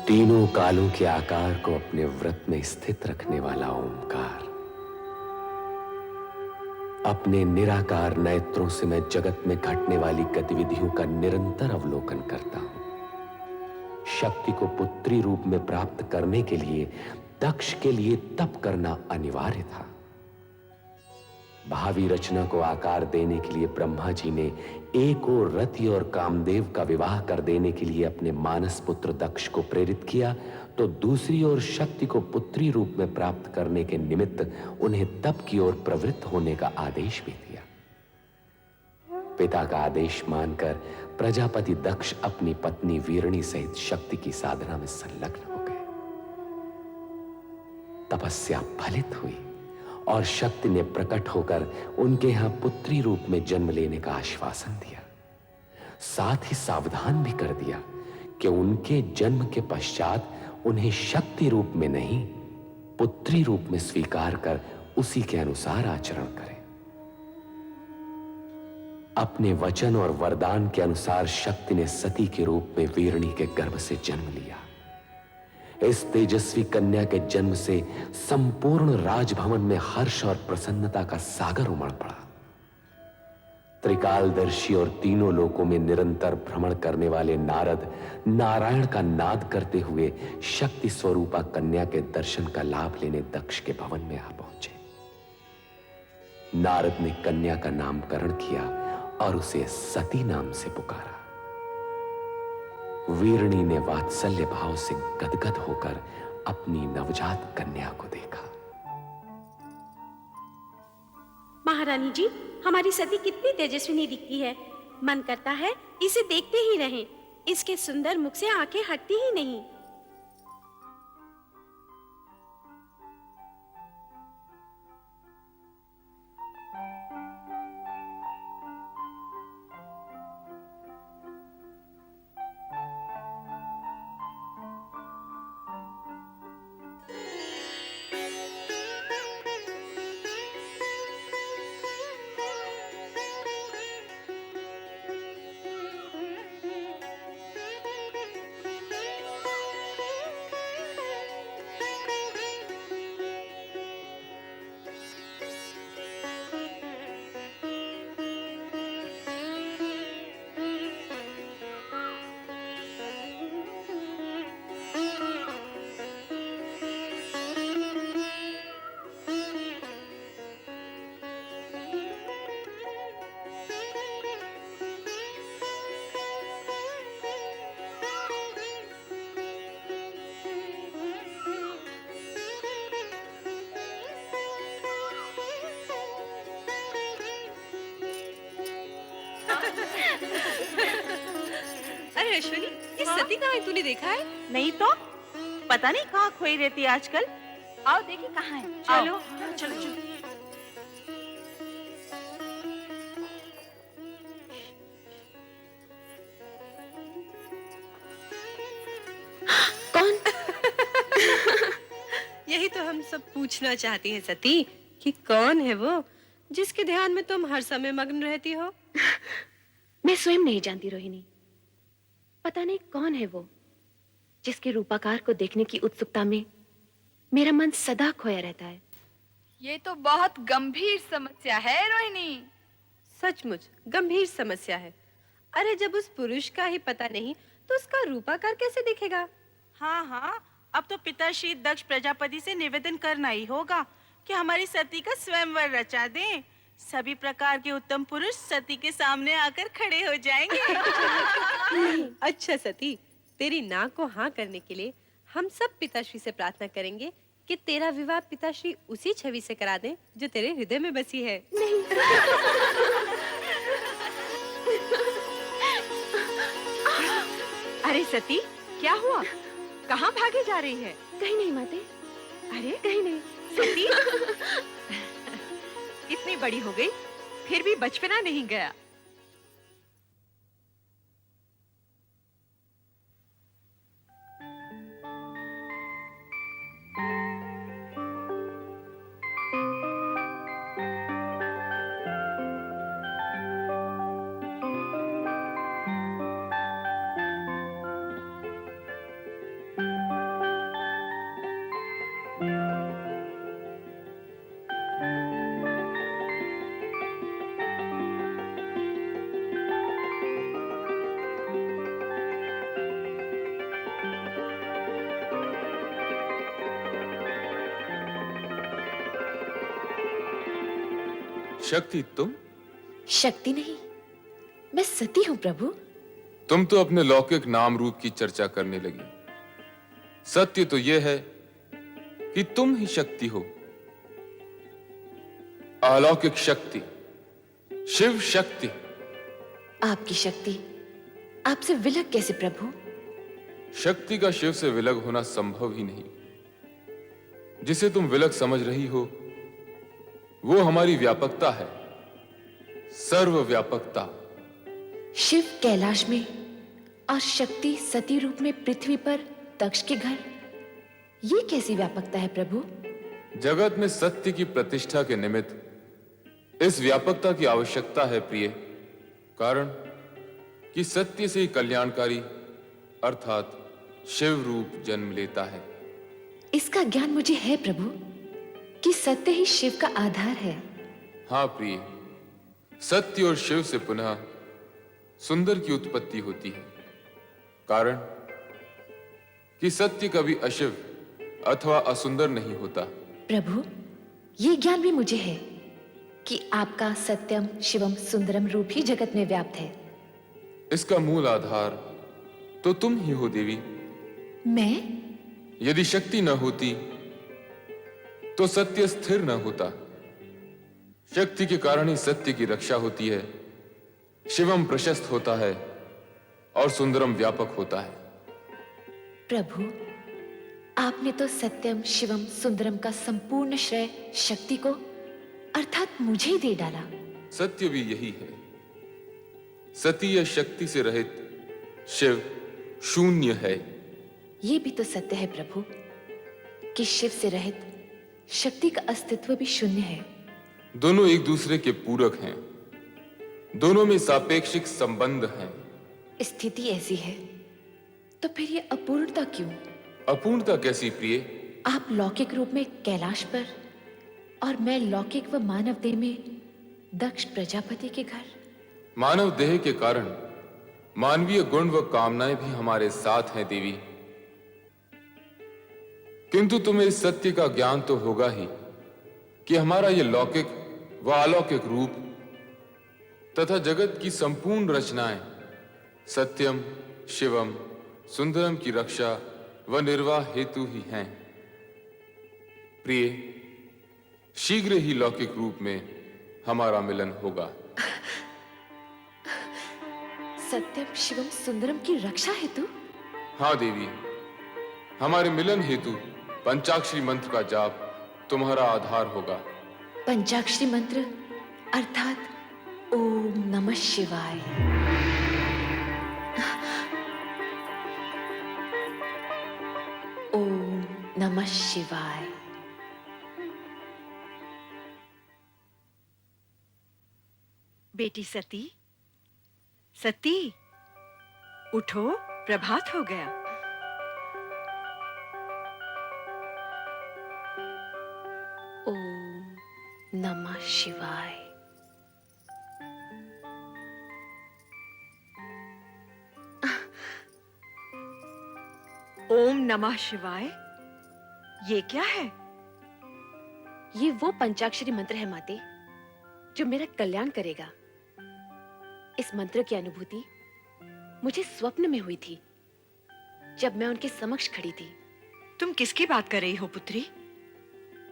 तीनों कालों के आकार को अपने व्रत में स्थित रखने वाला ओंकार। अपने निराकार नेत्रों से मैं जगत में घटने वाली गतिविधियों का निरंतर अवलोकन करता हूं। शक्ति को पुत्री रूप में प्राप्त करने के लिए दक्ष के लिए तप करना अनिवार्य था। भावी रचना को आकार देने के लिए ब्रह्मा जी ने एक ओर रति और कामदेव का विवाह कर देने के लिए अपने मानस पुत्र दक्ष को प्रेरित किया, तो दूसरी ओर शक्ति को पुत्री रूप में प्राप्त करने के निमित्त उन्हें तप की ओर प्रवृत्त होने का आदेश भी दिया। पिता का आदेश मानकर प्रजापति दक्ष अपनी पत्नी वीरणी सहित शक्ति की साधना में संलग्न हो गए। तपस्या फलित हुई और शक्ति ने प्रकट होकर उनके यहां पुत्री रूप में जन्म लेने का आश्वासन दिया। साथ ही सावधान भी कर दिया कि उनके जन्म के पश्चात उन्हें शक्ति रूप में नहीं, पुत्री रूप में स्वीकार कर उसी के अनुसार आचरण करें। अपने वचन और वरदान के अनुसार शक्ति ने सती के रूप में वीरणी के गर्भ से जन्म लिया। इस तेजस्वी कन्या के जन्म से संपूर्ण राजभवन में हर्ष और प्रसन्नता का सागर उमड़ पड़ा। त्रिकालदर्शी और तीनों लोकों में निरंतर भ्रमण करने वाले नारद नारायण का नाद करते हुए शक्ति स्वरूपा कन्या के दर्शन का लाभ लेने दक्ष के भवन में आ पहुंचे। नारद ने कन्या का नामकरण किया और उसे सती नाम से पुकारा। वीरणी ने वात्सल्य भाव से गदगद होकर अपनी नवजात कन्या को देखा। महारानी जी, हमारी सती कितनी तेजस्विनी दिखती है। मन करता है इसे देखते ही रहें। इसके सुंदर मुख से आंखें हटती ही नहीं। अरे अश्विनी, ये सती कहाँ है? तूने देखा है? नहीं तो पता नहीं कहाँ खोई रहती है आजकल। आओ देखिए कहाँ है। चलो चलो चलो। कौन? यही तो हम सब पूछना चाहती हैं सती, कि कौन है वो जिसके ध्यान में तुम हर समय मग्न रहती हो? मैं स्वयं नहीं जानती रोहिणी। पता नहीं कौन है वो जिसके रूपाकार को देखने की उत्सुकता में मेरा मन सदा खोया रहता है। ये तो बहुत गंभीर समस्या है रोहिणी। सचमुच गंभीर समस्या है। अरे जब उस पुरुष का ही पता नहीं तो उसका रूपाकार कैसे दिखेगा? हाँ हाँ, अब तो पिताश्री दक्ष प्रजापति से निवेदन करना ही होगा कि हमारी सती का स्वयंवर रचा दें। सभी प्रकार के उत्तम पुरुष सती के सामने आकर खड़े हो जाएंगे। अच्छा सती, तेरी नाक को हाँ करने के लिए हम सब पिताश्री से प्रार्थना करेंगे कि तेरा विवाह पिताश्री उसी छवि से करा दें जो तेरे हृदय में बसी है। नहीं। अरे सती, क्या हुआ? कहाँ भागे जा रही है? कहीं नहीं माते। अरे कहीं नहीं। सती, इतनी बड़ी हो गई फिर भी बचपना नहीं गया। शक्ति तुम? शक्ति नहीं, मैं सती हूँ प्रभु। तुम तो अपने लौकिक नाम रूप की चर्चा करने लगी। सत्य तो यह है कि तुम ही शक्ति हो, अलौकिक शक्ति, शिव शक्ति। आपकी शक्ति आपसे विलग कैसे प्रभु? शक्ति का शिव से विलग होना संभव ही नहीं। जिसे तुम विलग समझ रही हो वो हमारी व्यापकता है, सर्वव्यापकता। शिव कैलाश में और शक्ति सती रूप में पृथ्वी पर दक्ष के घर, ये कैसी व्यापकता है प्रभु? जगत में सत्य की प्रतिष्ठा के निमित्त इस व्यापकता की आवश्यकता है प्रिय। कारण कि सत्य से ही कल्याणकारी अर्थात शिव रूप जन्म लेता है। इसका ज्ञान मुझे है प्रभु कि सत्य ही शिव का आधार है। हाँ प्रिय, सत्य और शिव से पुनः सुंदर की उत्पत्ति होती है। कारण कि सत्य कभी अशिव अथवा असुंदर नहीं होता। प्रभु, ये ज्ञान भी मुझे है कि आपका सत्यम शिवम सुंदरम रूप ही जगत में व्याप्त है। इसका मूल आधार तो तुम ही हो देवी। मैं? यदि शक्ति न होती तो सत्य स्थिर न होता। शक्ति के कारण ही सत्य की रक्षा होती है, शिवम प्रशस्त होता है और सुंदरम व्यापक होता है। प्रभु, आपने तो सत्यम शिवम सुंदरम का संपूर्ण श्रेय शक्ति को अर्थात मुझे ही दे डाला। सत्य भी यही है। सती या शक्ति से रहित शिव शून्य है। ये भी तो सत्य है प्रभु कि शिव से रहित शक्ति का अस्तित्व भी शून्य है। दोनों एक दूसरे के पूरक हैं, दोनों में सापेक्षिक संबंध हैं। स्थिति ऐसी है तो फिर ये अपूर्णता क्यों? अपूर्णता कैसी प्रिय? आप लौकिक रूप में कैलाश पर और मैं लौकिक व मानव देह में दक्ष प्रजापति के घर। मानव देह के कारण मानवीय गुण व कामनाएं भी हमारे साथ हैं देवी। किंतु तुम्हें इस सत्य का ज्ञान तो होगा ही कि हमारा यह लौकिक व अलौकिक रूप तथा जगत की संपूर्ण रचनाएं सत्यम शिवम सुंदरम की रक्षा व निर्वाह हेतु ही हैं। प्रिय, शीघ्र ही लौकिक रूप में हमारा मिलन होगा। सत्यम शिवम सुंदरम की रक्षा हेतु? हाँ देवी, हमारे मिलन हेतु पंचाक्षरी मंत्र का जाप तुम्हारा आधार होगा। पंचाक्षरी मंत्र अर्थात ओम नमः शिवाय। ओम नमः शिवाय। बेटी सती, सती उठो, प्रभात हो गया। ओम नमः शिवाय। ओम नमः शिवाय, ये क्या है? ये वो पंचाक्षरी मंत्र है माते जो मेरा कल्याण करेगा। इस मंत्र की अनुभूति मुझे स्वप्न में हुई थी जब मैं उनके समक्ष खड़ी थी। तुम किसकी बात कर रही हो पुत्री?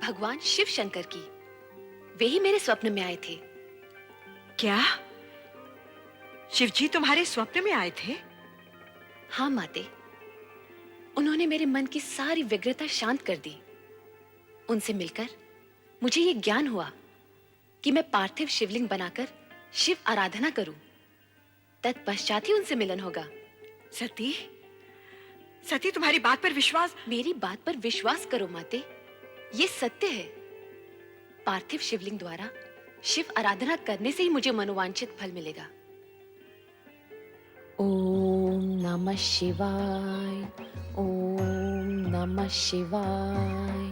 भगवान शिव शंकर की। वे ही मेरे स्वप्न में आए थे। क्या शिवजी तुम्हारे स्वप्न में आए थे? हाँ माते, उन्होंने मेरे मन की सारी व्यग्रता शांत कर दी। उनसे मिलकर मुझे ये ज्ञान हुआ कि मैं पार्थिव शिवलिंग बनाकर शिव आराधना करूं। तत्पश्चात ही उनसे मिलन होगा। सती, सती तुम्हारी बात पर विश्वास। मेरी बात पर विश्वास करो माते, ये सत्य है। पार्थिव शिवलिंग द्वारा शिव आराधना करने से ही मुझे मनोवांछित फल मिलेगा। ओम नमः शिवाय। ओम नमः शिवाय।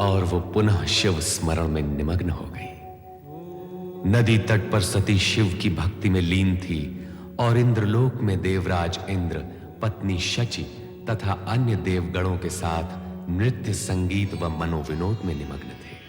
और वो पुनः शिव स्मरण में निमग्न हो गई। नदी तट पर सती शिव की भक्ति में लीन थी और इंद्रलोक में देवराज इंद्र, पत्नी शची तथा अन्य देवगणों के साथ नृत्य, संगीत व मनोविनोद में निमग्न थे।